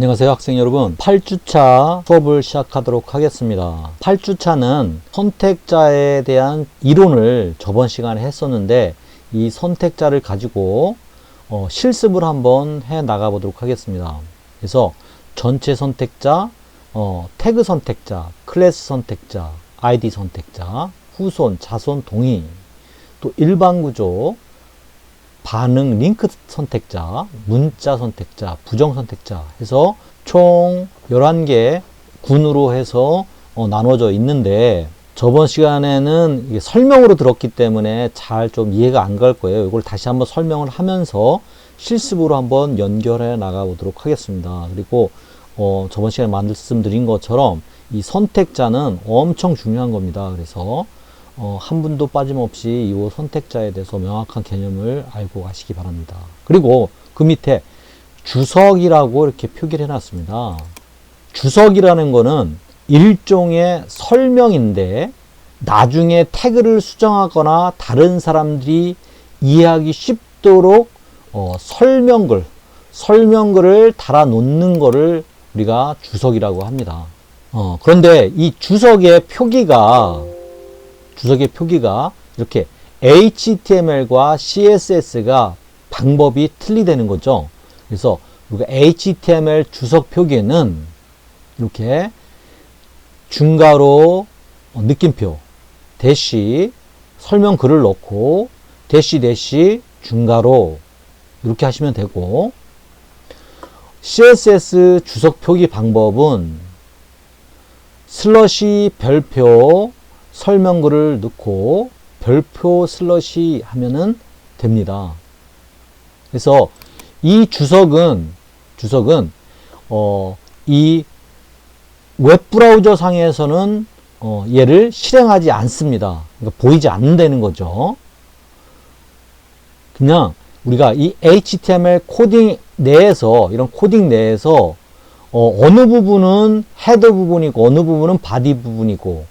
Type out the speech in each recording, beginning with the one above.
안녕하세요 학생 여러분, 8주차 수업을 시작하도록 하겠습니다. 8주차는 선택자에 대한 이론을 저번 시간에 했었는데 이 선택자를 가지고 실습을 한번 해 나가 보도록 하겠습니다. 그래서 전체 선택자, 태그 선택자, 클래스 선택자, 아이디 선택자, 후손, 자손, 동의, 또 일반 구조, 반응, 링크 선택자, 문자 선택자, 부정 선택자 해서 총 11개 군으로 해서 나눠져 있는데 저번 시간에는 이게 설명으로 들었기 때문에 잘 좀 이해가 안 갈 거예요. 이걸 다시 한번 설명을 하면서 실습으로 한번 연결해 나가 보도록 하겠습니다. 그리고 저번 시간에 말씀드린 것처럼 이 선택자는 엄청 중요한 겁니다. 그래서 한 분도 빠짐없이 이 선택자에 대해서 명확한 개념을 알고 가시기 바랍니다. 그리고 그 밑에 주석이라고 이렇게 표기를 해놨습니다. 주석이라는 거는 일종의 설명인데 나중에 태그를 수정하거나 다른 사람들이 이해하기 쉽도록 설명글을 달아 놓는 거를 우리가 주석이라고 합니다. 그런데 이 주석의 표기가 이렇게 HTML과 CSS가 방법이 틀리다는 거죠. 그래서 우리가 HTML 주석 표기는 이렇게 중괄호 느낌표 대시 설명글을 넣고 대시 중괄호 이렇게 하시면 되고, CSS 주석 표기 방법은 슬러시 별표 설명글을 넣고 별표 슬러시 하면은 됩니다. 그래서 이 주석은 이 웹브라우저 상에서는 얘를 실행하지 않습니다. 그러니까 보이지 않는다는 거죠. 그냥 우리가 이 HTML 코딩 내에서, 이런 코딩 내에서 어느 부분은 헤더 부분이고 어느 부분은 바디 부분이고,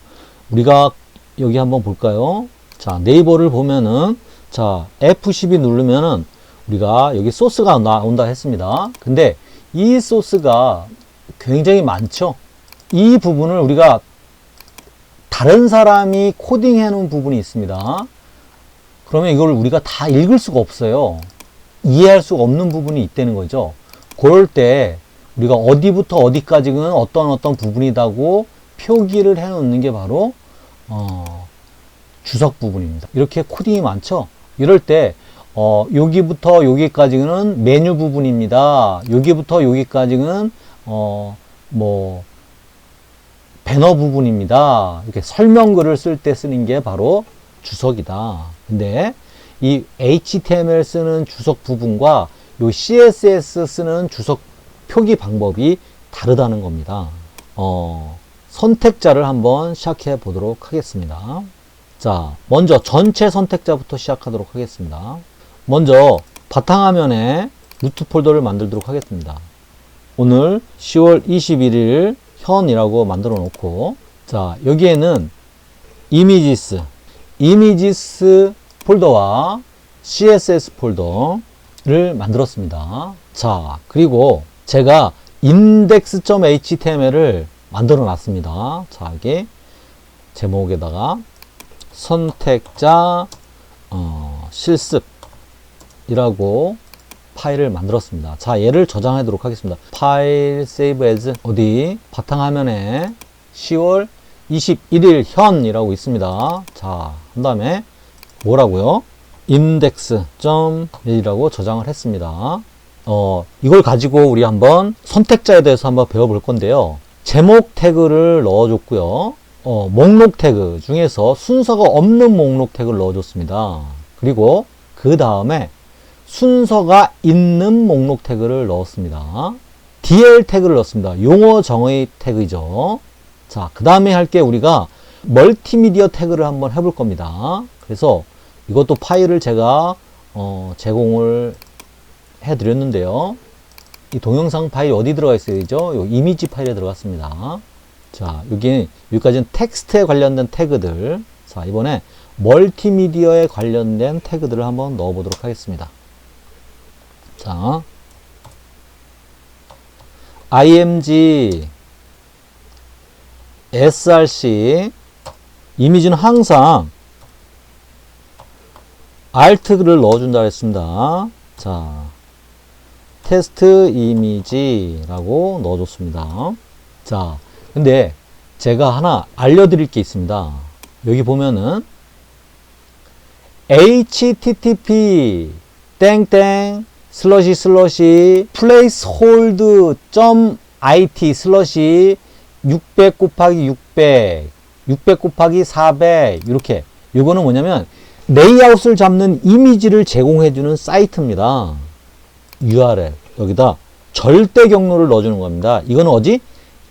우리가 여기 한번 볼까요? 자, 네이버를 보면은, 자, F12 누르면은 우리가 여기 소스가 나온다 했습니다. 근데 이 소스가 굉장히 많죠? 이 부분을 우리가 다른 사람이 코딩해 놓은 부분이 있습니다. 그러면 이걸 우리가 다 읽을 수가 없어요. 이해할 수가 없는 부분이 있다는 거죠. 그럴 때 우리가 어디부터 어디까지는 어떤 부분이라고 표기를 해 놓는 게 바로 주석 부분입니다. 이렇게 코딩이 많죠? 이럴 때 여기부터 여기까지는 메뉴 부분입니다. 여기부터 여기까지는 배너 부분입니다. 이렇게 설명글을 쓸 때 쓰는 게 바로 주석이다. 근데 이 HTML 쓰는 주석 부분과 요 CSS 쓰는 주석 표기 방법이 다르다는 겁니다. 선택자를 한번 시작해 보도록 하겠습니다. 자, 먼저 전체 선택자부터 시작하도록 하겠습니다. 먼저 바탕화면에 루트 폴더를 만들도록 하겠습니다. 오늘 10월 21일 현이라고 만들어 놓고, 자, 여기에는 이미지스 폴더와 CSS 폴더를 만들었습니다. 자, 그리고 제가 index.html을 만들어 놨습니다. 자, 여기 제목에다가 선택자 실습이라고 파일을 만들었습니다. 자, 얘를 저장하도록 하겠습니다. 파일 save as 어디 바탕화면에 10월 21일 현이라고 있습니다. 자, 한 다음에 뭐라고요? index.j라고 저장을 했습니다. 이걸 가지고 우리 한번 선택자에 대해서 한번 배워볼 건데요. 제목 태그를 넣어줬고요. 목록 태그 중에서 순서가 없는 목록 태그를 넣어줬습니다. 그리고 그 다음에 순서가 있는 목록 태그를 넣었습니다. DL 태그를 넣었습니다. 용어 정의 태그죠. 자, 그 다음에 할 게 우리가 멀티미디어 태그를 한번 해볼 겁니다. 그래서 이것도 파일을 제가 제공을 해드렸는데요. 이 동영상 파일 어디 들어가 있어야죠? 요 이미지 파일에 들어갔습니다. 자, 여기까지는 텍스트에 관련된 태그들. 자, 이번에 멀티미디어에 관련된 태그들을 한번 넣어보도록 하겠습니다. 자, img src 이미지는 항상 alt를 넣어준다 했습니다. 자, 테스트 이미지라고 넣어줬습니다. 자, 근데 제가 하나 알려드릴 게 있습니다. 여기 보면은 http 땡땡 슬러시 placehold.it 슬러시 600 곱하기 600 곱하기 400 이렇게 이거는 뭐냐면 레이아웃을 잡는 이미지를 제공해주는 사이트입니다. URL 여기다 절대 경로를 넣어주는 겁니다. 이거는 어디?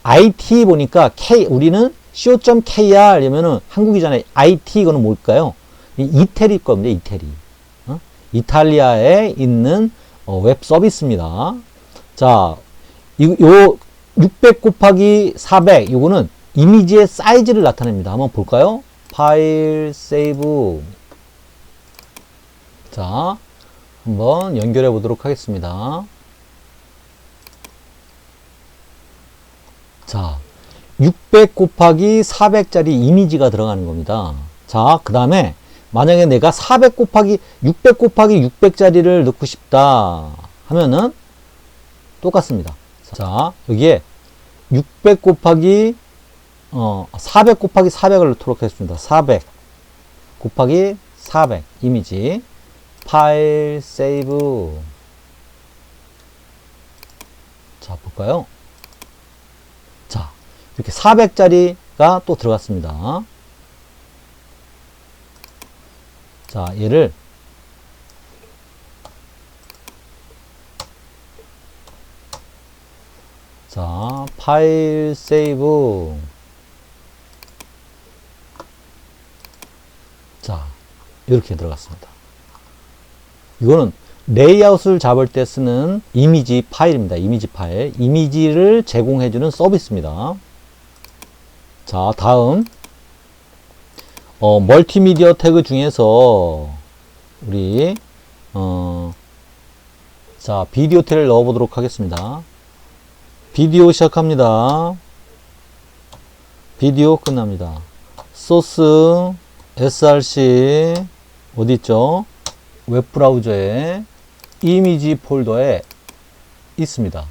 IT 보니까 우리는 co.kr 이면은 한국이잖아요. IT 이거는 뭘까요? 이태리 겁니다. 이태리. 이탈리아에 있는 웹 서비스입니다. 자, 요 600 곱하기 400 이거는 이미지의 사이즈를 나타냅니다. 한번 볼까요? 파일 세이브. 자, 한번 연결해 보도록 하겠습니다. 자, 600 곱하기 400짜리 이미지가 들어가는 겁니다. 자, 그 다음에 만약에 내가 400 곱하기 600 곱하기 600짜리를 넣고 싶다 하면은 똑같습니다. 자, 여기에 600 곱하기 400 곱하기 400을 넣도록 하겠습니다. 400 곱하기 400 이미지 파일 세이브. 자, 볼까요? 자, 이렇게 400짜리가 또 들어갔습니다. 자, 얘를 자, 파일 세이브. 자, 이렇게 들어갔습니다. 이거는 레이아웃을 잡을 때 쓰는 이미지 파일입니다. 이미지 파일. 이미지를 제공해주는 서비스입니다. 자, 다음 멀티미디어 태그 중에서 우리 자, 비디오 태그를 넣어 보도록 하겠습니다. 비디오 시작합니다. 비디오 끝납니다. 소스 src 어디 있죠? 웹브라우저에 이미지 폴더에 있습니다.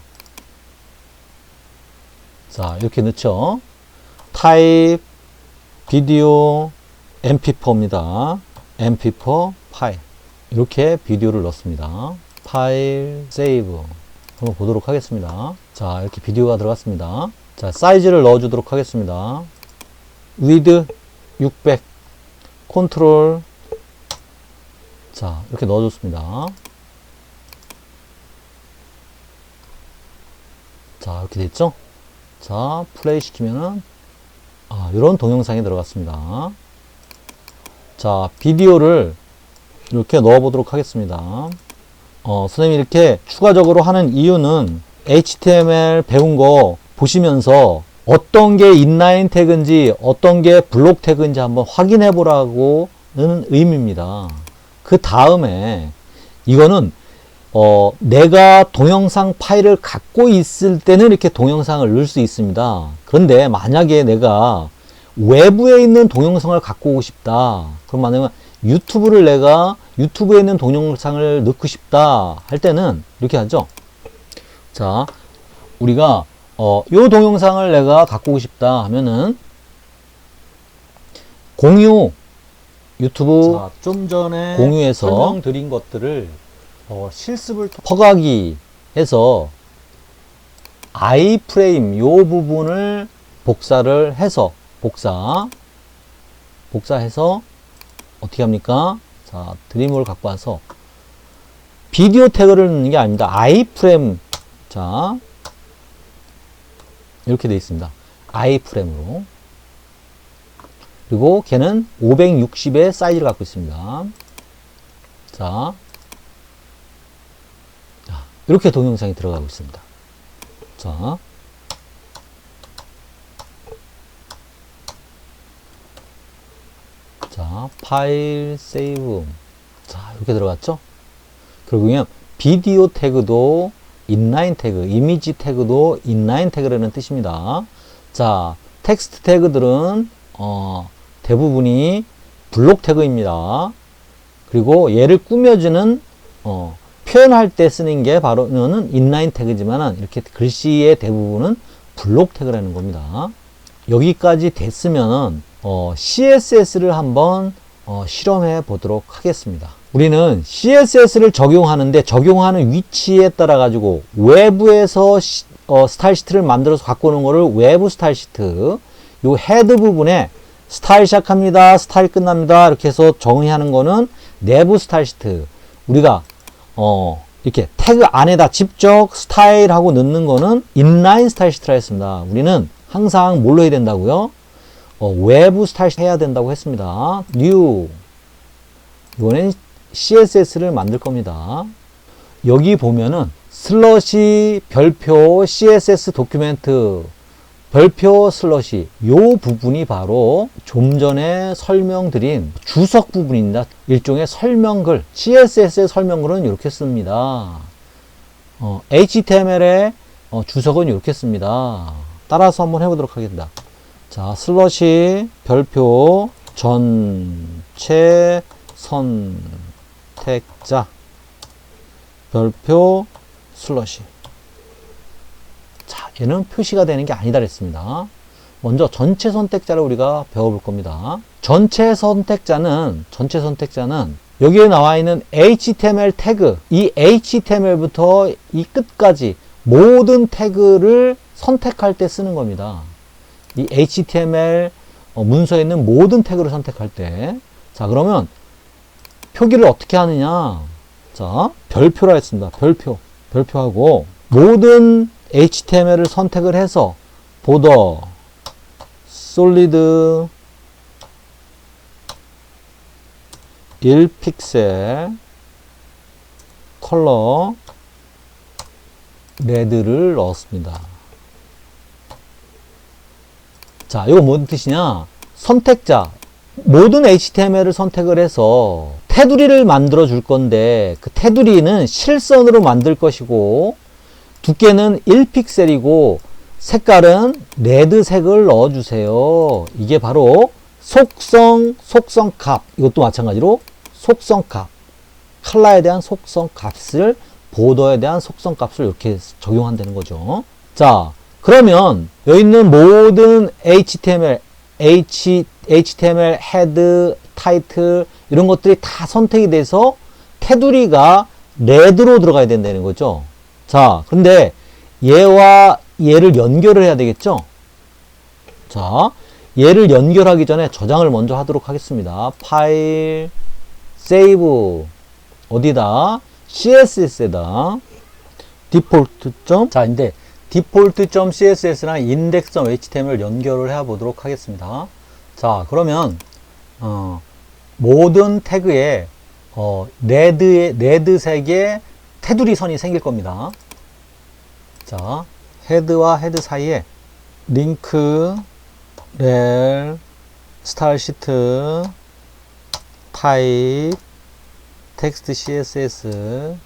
자, 이렇게 넣죠. 타입 비디오 mp4입니다. mp4 파일. 이렇게 비디오를 넣습니다. 파일 세이브. 한번 보도록 하겠습니다. 자, 이렇게 비디오가 들어갔습니다. 자, 사이즈를 넣어주도록 하겠습니다. 위드 600 컨트롤. 자, 이렇게 넣어줬습니다. 자, 이렇게 됐죠? 자, 플레이 시키면은 이런 동영상이 들어갔습니다. 자, 비디오를 이렇게 넣어 보도록 하겠습니다. 선생님이 이렇게 추가적으로 하는 이유는 HTML 배운 거 보시면서 어떤 게 인라인 태그인지 어떤 게 블록 태그인지 한번 확인해 보라고는 의미입니다. 그 다음에 이거는 내가 동영상 파일을 갖고 있을 때는 이렇게 동영상을 넣을 수 있습니다. 그런데 만약에 내가 외부에 있는 동영상을 갖고 오고 싶다. 그럼 만약에 유튜브에 있는 동영상을 넣고 싶다 할 때는 이렇게 하죠. 자, 우리가 요 동영상을 내가 갖고 오고 싶다 하면은 공유 유튜브. 자, 좀 전에 공유해서 설명드린 것들을 실습을 허가기 해서 아이프레임 요 부분을 복사를 해서 복사해서 어떻게 합니까? 자, 드림을 갖고 와서 비디오 태그를 넣는 게 아닙니다. 아이프레임. 자, 이렇게 되어 있습니다. 아이프레임으로. 그리고 걔는 560의 사이즈를 갖고 있습니다. 자, 이렇게 동영상이 들어가고 있습니다. 자, 파일 세이브. 자, 이렇게 들어갔죠? 그리고 그냥 비디오 태그도 인라인 태그, 이미지 태그도 인라인 태그라는 뜻입니다. 자, 텍스트 태그들은 대부분이 블록 태그입니다. 그리고 얘를 꾸며주는 표현할 때 쓰는 게 바로는 인라인 태그지만 이렇게 글씨의 대부분은 블록 태그라는 겁니다. 여기까지 됐으면 CSS를 한번 실험해 보도록 하겠습니다. 우리는 CSS를 적용하는데 적용하는 위치에 따라 가지고 외부에서 스타일 시트를 만들어서 갖고 오는 거를 외부 스타일 시트, 요 헤드 부분에 스타일 시작합니다, 스타일 끝납니다 이렇게 해서 정의하는 거는 내부 스타일 시트. 우리가 이렇게 태그 안에다 직접 스타일하고 넣는 거는 인라인 스타일 시트라 했습니다. 우리는 항상 뭘로 해야 된다고요? 외부 스타일 시트 해야 된다고 했습니다. new. 이번엔 CSS를 만들 겁니다. 여기 보면은 슬러시 별표 CSS 도큐멘트 별표 슬러시 요 부분이 바로 좀 전에 설명드린 주석 부분입니다. 일종의 설명글, CSS의 설명글은 이렇게 씁니다. HTML의 주석은 이렇게 씁니다. 따라서 한번 해보도록 하겠습니다. 자, 슬러시 별표 전체 선택자 별표 슬러시. 자, 얘는 표시가 되는 게 아니다 그랬습니다. 먼저 전체 선택자를 우리가 배워볼 겁니다. 전체 선택자는 여기에 나와 있는 HTML 태그, 이 HTML부터 이 끝까지 모든 태그를 선택할 때 쓰는 겁니다. 이 HTML 문서에 있는 모든 태그를 선택할 때. 자, 그러면 표기를 어떻게 하느냐? 자, 별표라 했습니다. 별표하고 모든 HTML을 선택을 해서 보더, 솔리드, 1픽셀, 컬러, 레드를 넣었습니다. 자, 이거 뭔 뜻이냐? 선택자, 모든 HTML을 선택을 해서 테두리를 만들어 줄 건데 그 테두리는 실선으로 만들 것이고 두께는 1픽셀이고 색깔은 레드색을 넣어주세요. 이게 바로 속성값. 이것도 마찬가지로 속성값. 컬러에 대한 속성값을, 보더에 대한 속성값을 이렇게 적용한다는 거죠. 자, 그러면 여기 있는 모든 HTML 헤드, 타이틀 이런 것들이 다 선택이 돼서 테두리가 레드로 들어가야 된다는 거죠. 자, 근데 얘와 얘를 연결을 해야 되겠죠? 자, 얘를 연결하기 전에 저장을 먼저 하도록 하겠습니다. 파일, 세이브, 어디다? CSS에다. 디폴트 점. 자, 근데 디폴트.css랑 index.html을 연결을 해 보도록 하겠습니다. 자, 그러면 모든 태그에 레드색의 테두리 선이 생길 겁니다. 자, 헤드와 헤드 사이에 링크, 렐, 스타일 시트, 타입, 텍스트 CSS,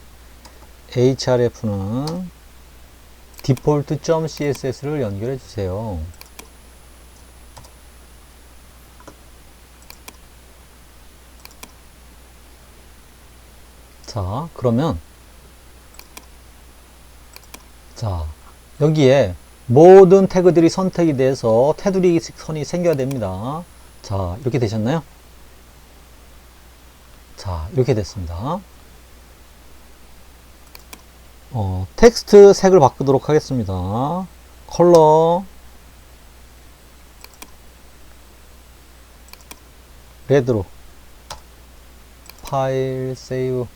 href는 default.css를 연결해 주세요. 자, 그러면 자, 여기에 모든 태그들이 선택이 돼서 테두리 선이 생겨야 됩니다. 자, 이렇게 되셨나요? 자, 이렇게 됐습니다. 텍스트 색을 바꾸도록 하겠습니다. 컬러, 레드로, 파일, 세이브.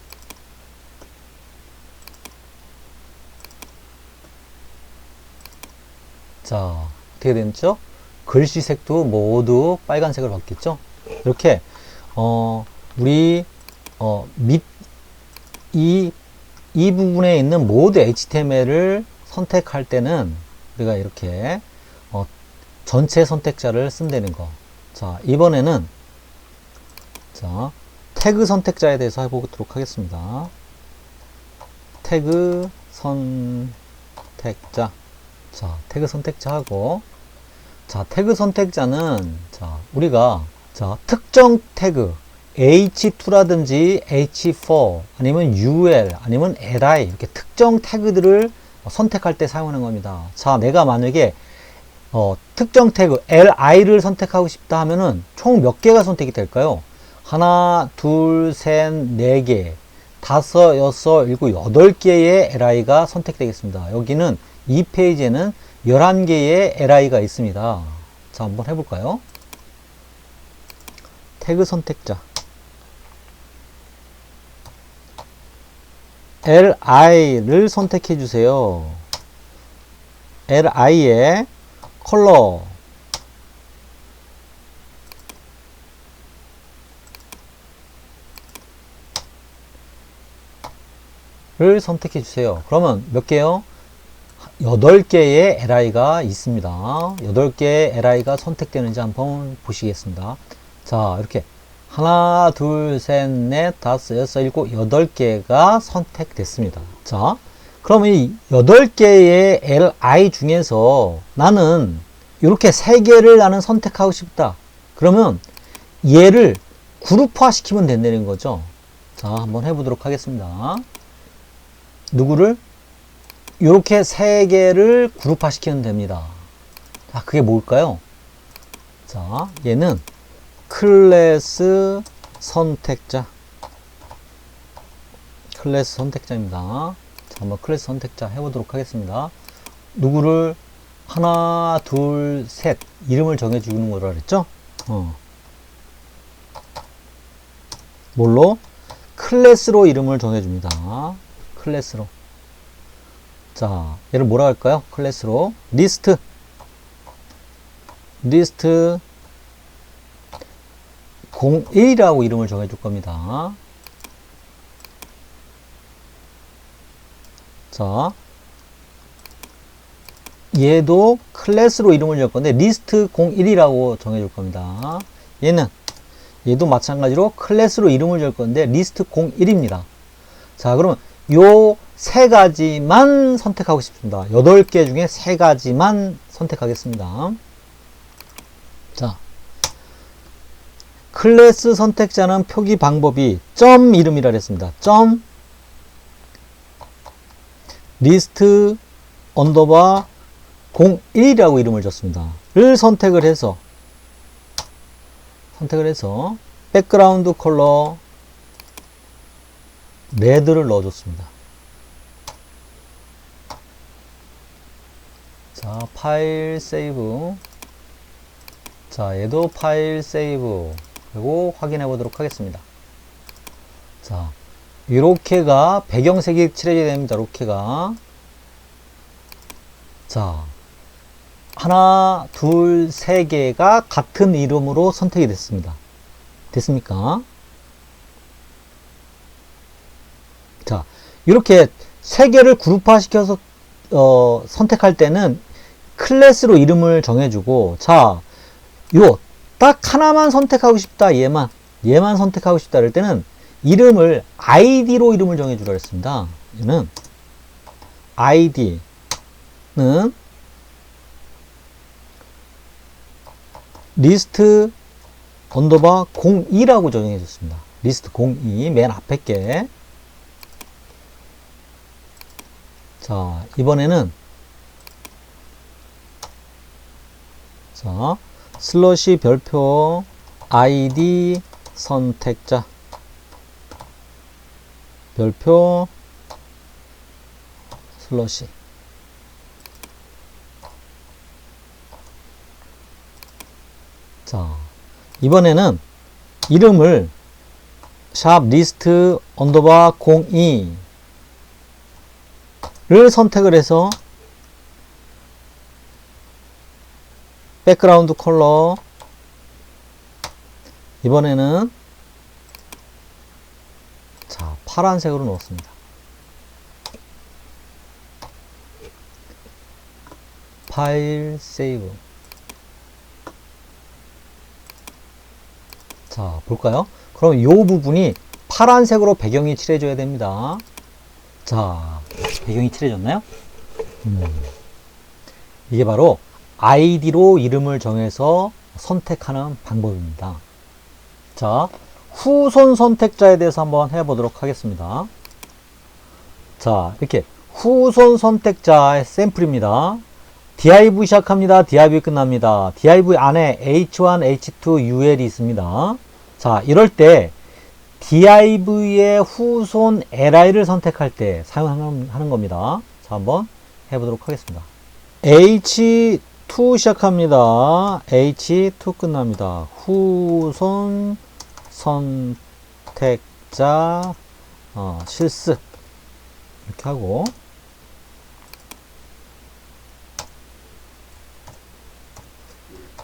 자, 어떻게 됐죠? 글씨 색도 모두 빨간색을 받겠죠? 이렇게, 우리, 이 부분에 있는 모든 HTML을 선택할 때는 우리가 이렇게, 전체 선택자를 쓴다는 거. 자, 이번에는, 자, 태그 선택자에 대해서 해보도록 하겠습니다. 태그 선택자. 자, 태그 선택자 하고, 자, 태그 선택자는, 자, 우리가, 자, 특정 태그, H2라든지 H4, 아니면 UL, 아니면 LI, 이렇게 특정 태그들을 선택할 때 사용하는 겁니다. 자, 내가 만약에, 특정 태그 LI를 선택하고 싶다 하면은 총 몇 개가 선택이 될까요? 하나, 둘, 셋, 네 개, 다섯, 여섯, 일곱, 여덟 개의 LI가 선택되겠습니다. 여기는 이 페이지에는 11개의 LI가 있습니다. 자, 한번 해볼까요? 태그 선택자. LI를 선택해 주세요. LI의 컬러. 를 선택해 주세요. 그러면 몇 개요? 8개의 LI가 있습니다. 8개의 LI가 선택되는지 한번 보시겠습니다. 자, 이렇게 하나, 둘, 셋, 넷, 다섯, 여섯, 일곱, 8개가 선택됐습니다. 자, 그러면 이 8개의 LI 중에서 나는 이렇게 3개를 나는 선택하고 싶다. 그러면 얘를 그룹화 시키면 된다는 거죠. 자, 한번 해보도록 하겠습니다. 누구를? 이렇게 3개를 그룹화 시키면 됩니다. 자, 그게 뭘까요? 자, 얘는 클래스 선택자. 클래스 선택자입니다. 자, 한번 클래스 선택자 해보도록 하겠습니다. 누구를? 하나, 둘, 셋. 이름을 정해주는 거라 그랬죠? 뭘로? 클래스로 이름을 정해줍니다. 클래스로. 자, 얘를 뭐라 할까요? 클래스로. 리스트. 리스트 01이라고 이름을 정해줄 겁니다. 자, 얘도 클래스로 이름을 줄 건데 리스트 01이라고 정해줄 겁니다. 얘도 마찬가지로 클래스로 이름을 줄 건데 리스트 01입니다. 자, 그러면 요 3가지만 선택하고 싶습니다. 8개 중에 3가지만 선택하겠습니다. 자, 클래스 선택자는 표기 방법이 점 이름이라 했습니다. 점 리스트 언더바 01이라고 이름을 줬습니다. 를 선택을 해서 백그라운드 컬러 레드를 넣어줬습니다. 자, 파일 세이브. 자, 얘도 파일 세이브. 그리고 확인해 보도록 하겠습니다. 자, 이렇게가 배경색이 칠해져야 됩니다. 이렇게가. 자, 하나, 둘, 세 개가 같은 이름으로 선택이 됐습니다. 됐습니까? 자, 이렇게 세 개를 그룹화 시켜서 선택할 때는 클래스로 이름을 정해주고, 자, 요 딱 하나만 선택하고 싶다. 얘만 선택하고 싶다. 그럴 때는 이름을 ID로 이름을 정해주라 했습니다. 얘는 ID는 리스트 언더바 02라고 정해 줬습니다. 리스트 02 맨 앞에 게. 자, 이번에는 자, 슬러시 별표 ID 선택자 별표 슬러시. 자, 이번에는 이름을 샵 리스트 언더바 02를 선택을 해서 백그라운드 컬러 이번에는 자, 파란색으로 넣었습니다. 파일 세이브. 자, 볼까요? 그럼 이 부분이 파란색으로 배경이 칠해져야 됩니다. 자, 배경이 칠해졌나요? 이게 바로 아이디로 이름을 정해서 선택하는 방법입니다. 자, 후손 선택자에 대해서 한번 해보도록 하겠습니다. 자, 이렇게 후손 선택자의 샘플입니다. div 시작합니다. div 끝납니다. div 안에 h1, h2, ul이 있습니다. 자, 이럴 때 div의 후손 li를 선택할 때 사용하는 겁니다. 자, 한번 해보도록 하겠습니다. h2 시작합니다. h2 끝납니다. 후손 선택자 실습 이렇게 하고,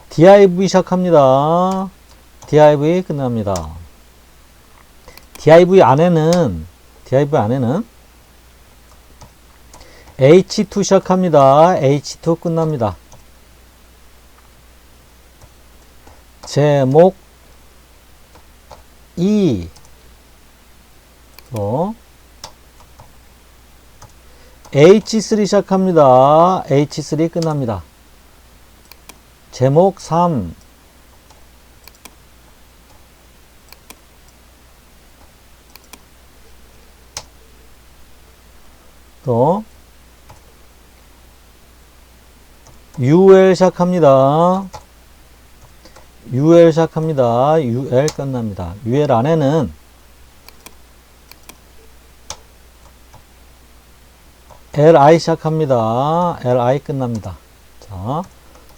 div 시작합니다. div 끝납니다. div 안에는 h2 시작합니다. h2 끝납니다. 제목 2 h3 시작합니다. h3 끝납니다. 제목 3 또 ul 시작합니다. ul 시작합니다. ul 끝납니다. ul 안에는 li 시작합니다. li 끝납니다. 자,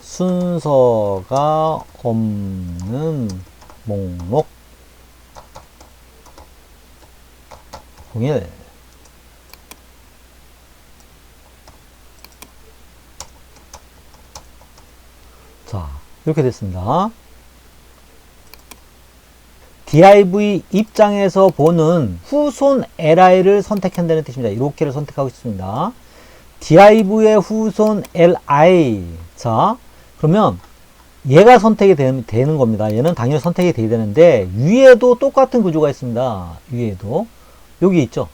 순서가 없는 목록 01. 자, 이렇게 됐습니다. div 입장에서 보는 후손 li를 선택한다는 뜻입니다. 이렇게를 선택하고 있습니다. div의 후손 li. 자, 그러면 얘가 선택이 되는 겁니다. 얘는 당연히 선택이 돼야 되는데, 위에도 똑같은 구조가 있습니다. 위에도 여기 있죠.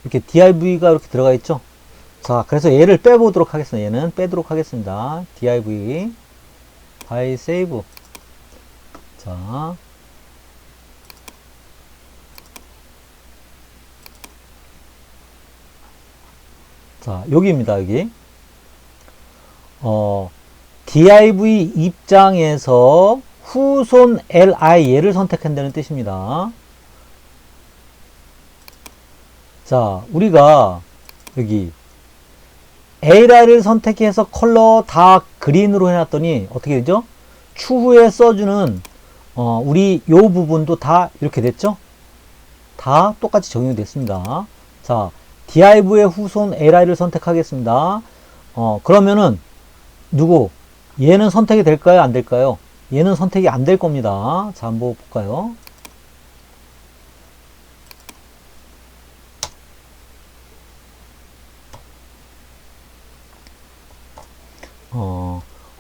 이렇게 div가 이렇게 들어가 있죠. 자, 그래서 얘를 빼보도록 하겠습니다. 얘는 빼도록 하겠습니다. div by save. 자, 여기입니다. 여기 div 입장에서 후손 li 얘를 선택한다는 뜻입니다. 자, 우리가 여기 li를 선택해서 컬러 다 그린으로 해놨더니 어떻게 되죠? 추후에 써주는 우리 요 부분도 다 이렇게 됐죠? 다 똑같이 적용이 됐습니다. 자, div의 후손 li를 선택하겠습니다. 그러면은 얘는 선택이 될까요? 안 될까요? 얘는 선택이 안 될 겁니다. 자, 한번 볼까요?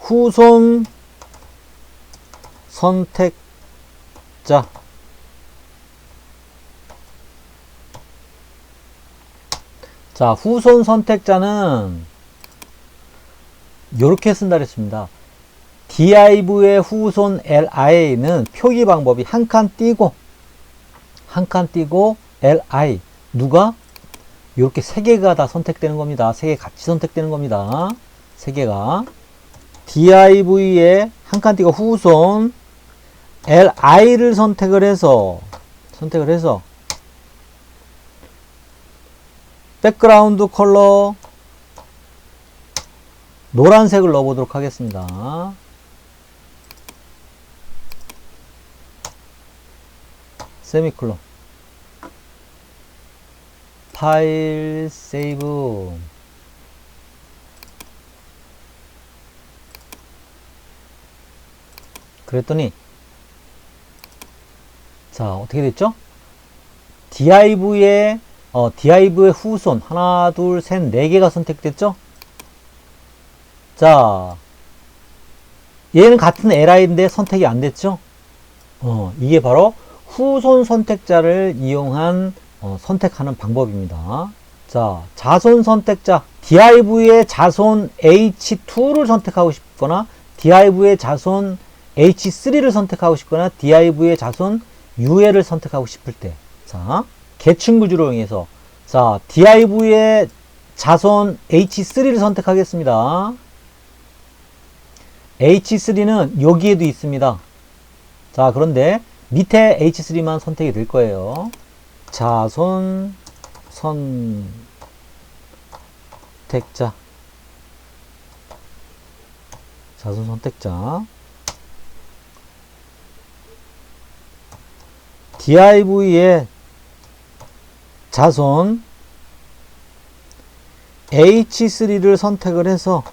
후손 선택자. 자, 후손 선택자는 이렇게 쓴다 그랬습니다. div의 후손 li는 표기 방법이 한 칸 띄고 li 누가 이렇게 세 개가 다 선택되는 겁니다. 세 개 같이 선택되는 겁니다. 세 개가 div에 한 칸 띄고 후손 li를 선택을 해서 백그라운드 컬러 노란색을 넣어보도록 하겠습니다. 세미콜론. 파일 세이브. 그랬더니 자, 어떻게 됐죠? div의 후손 하나, 둘, 셋, 네 개가 선택됐죠? 자, 얘는 같은 li인데 선택이 안 됐죠? 이게 바로 후손 선택자를 이용한 선택하는 방법입니다. 자, 자손 선택자. div의 자손 H2를 선택하고 싶거나, div의 자손 H3를 선택하고 싶거나, div의 자손 UL을 선택하고 싶을 때. 자, 계층 구조를 이용해서. 자, div의 자손 H3를 선택하겠습니다. H3는 여기에도 있습니다. 자, 그런데 밑에 H3만 선택이 될 거예요. 자손 선택자. 자손 선택자. div의 자손 H3를 선택을 해서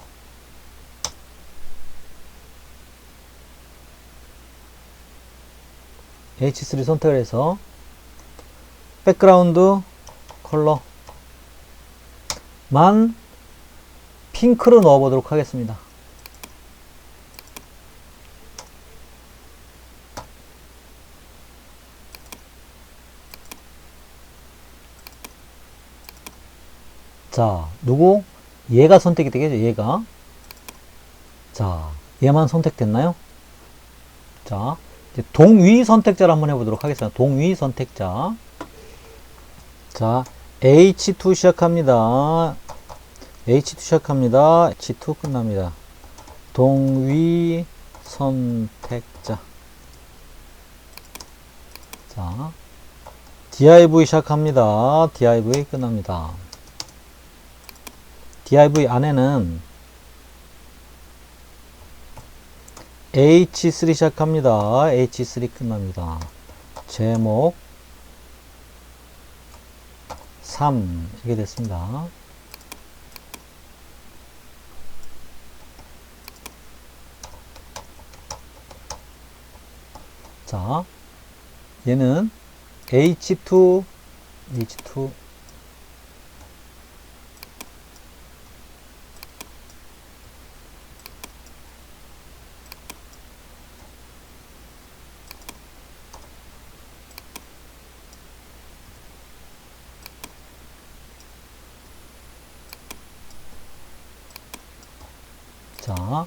H3 선택을 해서 백그라운드 컬러만 핑크로 넣어 보도록 하겠습니다. 자, 누구? 얘가 선택이 되겠죠, 얘가. 자, 얘만 선택됐나요? 자, 이제 동위 선택자를 한번 해보도록 하겠습니다. 동위 선택자. 자, H2 시작합니다. H2 시작합니다. H2 끝납니다. 동위 선택자. 자, div 시작합니다. div 끝납니다. div 안에는 H3 시작합니다. H3 끝납니다. 제목 3 이렇게 됐습니다. 자, 얘는 H2 자,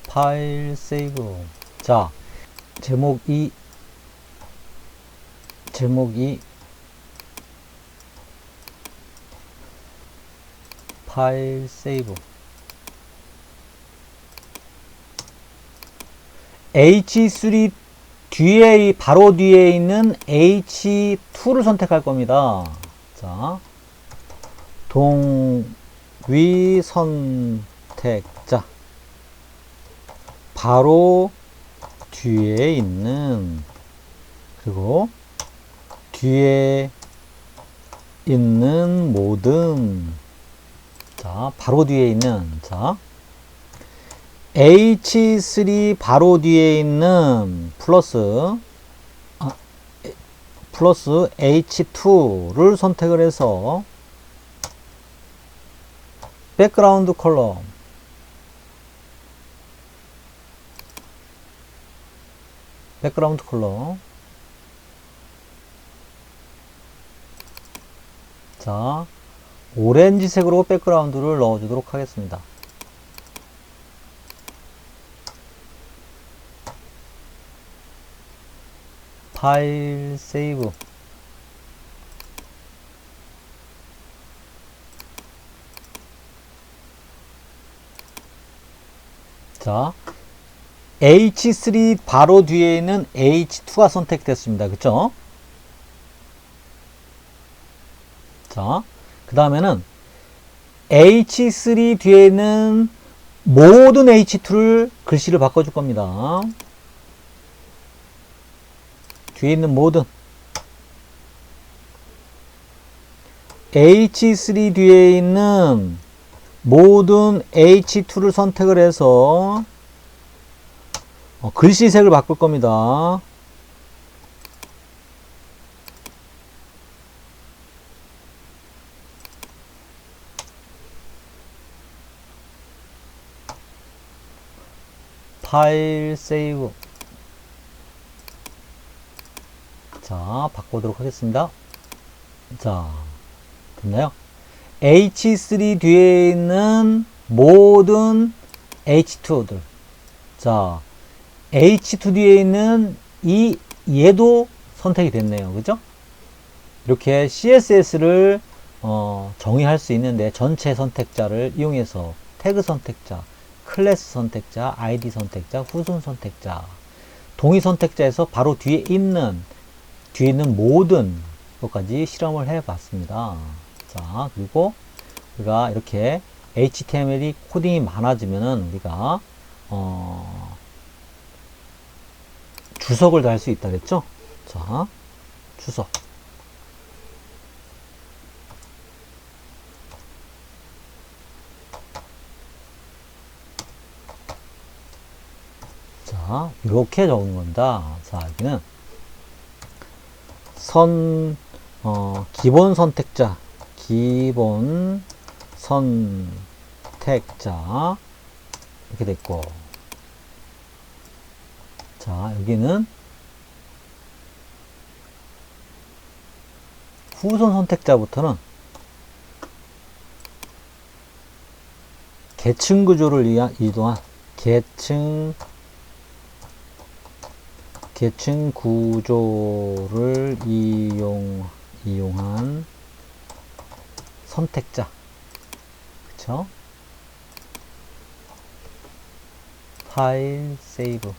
파일 세이브. 자, 제목 2 파일 세이브. H3 뒤에, 바로 뒤에 있는 H2를 선택할 겁니다. 자, 동위 선택자. 바로 뒤에 있는, 그리고 뒤에 있는 모든, 자, 바로 뒤에 있는, 자, H3 바로 뒤에 있는 플러스 H2를 선택을 해서 백그라운드 컬러 자, 오렌지색으로 백그라운드를 넣어주도록 하겠습니다. 파일 세이브. 자, H3 바로 뒤에 있는 H2가 선택됐습니다. 그쵸? 자, 그 다음에는 H3 뒤에 있는 모든 H2를 글씨를 바꿔줄 겁니다. 뒤에 있는 모든 H3 뒤에 있는 모든 H2를 선택을 해서 글씨색을 바꿀 겁니다. 파일 세이브. 자, 바꾸도록 하겠습니다. 자, 됐나요? H3 뒤에 있는 모든 H2들. 자, H2 뒤에 있는 얘도 선택이 됐네요. 그죠? 이렇게 CSS를 정의할 수 있는데 전체 선택자를 이용해서 태그 선택자, 클래스 선택자, ID 선택자, 후순 선택자, 동의 선택자에서 바로 뒤에 있는 모든 것까지 실험을 해 봤습니다. 자, 그리고 우리가 이렇게 HTML이 코딩이 많아지면은 우리가 주석을 달 수 있다 그랬죠? 자, 주석. 자, 이렇게 적은 겁니다. 자, 여기는 기본 선택자, 이렇게 됐고, 자, 여기는 후손 선택자부터는 계층 구조를 이동한 계층 구조를 이용한 선택자. 그쵸? 파일 세이브.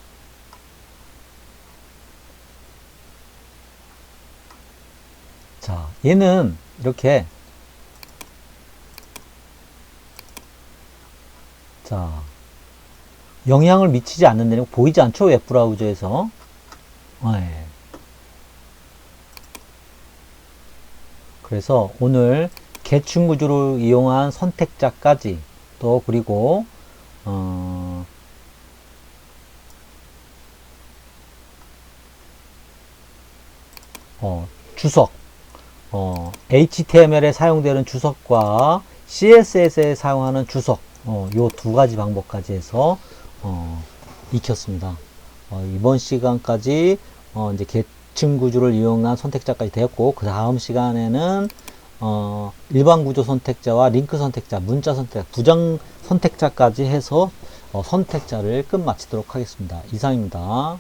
자, 얘는 이렇게, 자, 영향을 미치지 않는다는 거 보이지 않죠? 웹브라우저에서. 네. 그래서 오늘 계층 구조를 이용한 선택자까지, 또 그리고 주석, HTML에 사용되는 주석과 CSS에 사용하는 주석, 요 두 가지 방법까지 해서 익혔습니다. 이번 시간까지 이제 계층 구조를 이용한 선택자까지 되었고, 그 다음 시간에는 일반 구조 선택자와 링크 선택자, 문자 선택자, 부정 선택자까지 해서 선택자를 끝마치도록 하겠습니다. 이상입니다.